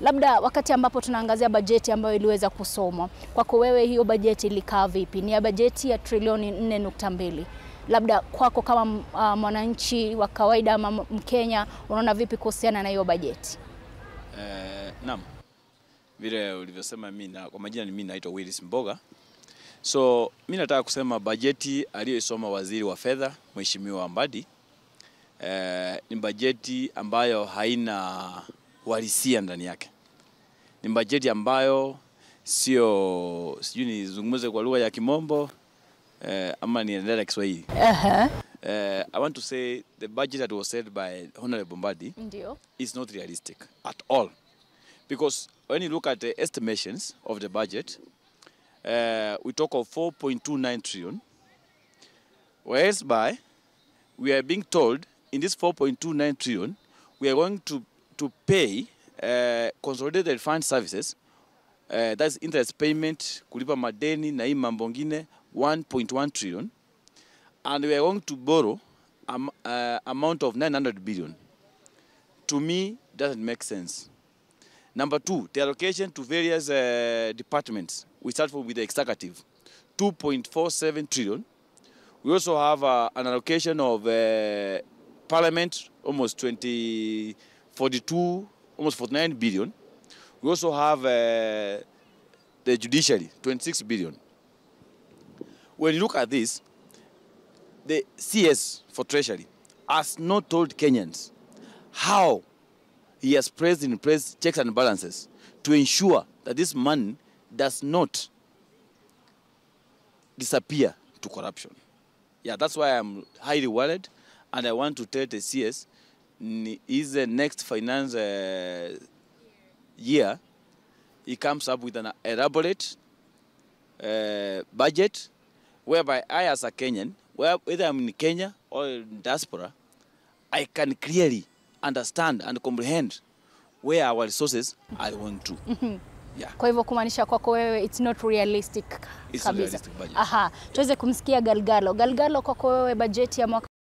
Labda wakati ambapo tunaangazia bajeti ambayo iliweza kusomwa, kwako wewe hiyo bajeti ilikaa vipi? Ni ya bajeti ya trilioni 4.2. Labda kwako kama mwananchi wa kawaida ama Mkenya, unaona vipi kuhusiana na hiyo bajeti? Naam. Vile ulivyosema, kwa majina ni mimi naitwa Willis Mboga. So mimi nataka kusema bajeti aliyosoma waziri wa fedha Mheshimiwa Mbadi ni bajeti ambayo haina uhalisia ndani yake. Ni bajeti ambayo sijui nizungumze kwa lugha ya Kimombo ama niendelee na Kiswahili. I want to say the budget that was said by Honorable Mbadi is not realistic at all. Because when you look at the estimations of the budget, we talk of 4.29 trillion, whereas we are being told in this 4.29 trillion, we are going to pay consolidated fund services, that's interest payment, kulipa madeni na hii mambo ngine, 1.1 trillion, and we are going to borrow amount of 900 billion. To me, doesn't make sense. Number two, the allocation to various departments. We start with the executive, 2.47 trillion. We also have an allocation of parliament, almost 42, almost 49 billion. We also have the judiciary, 26 billion. When you look at this, the CS for Treasury has not told Kenyans how he has placed in place checks and balances to ensure that this money does not disappear to corruption. Yeah, that's why I'm highly worried, and I want to tell the CS, is the next finance year, he comes up with an elaborate budget whereby I, as a Kenyan, whether I'm in Kenya or in diaspora, I can clearly understand and comprehend where our resources are going to. Yeah. Kwa hivyo kumaanisha kwako wewe it's not realistic kabisa. It's not realistic budget. Tuweze kumsikia Galgalo. Galgalo, kwako wewe bajeti ya mwaka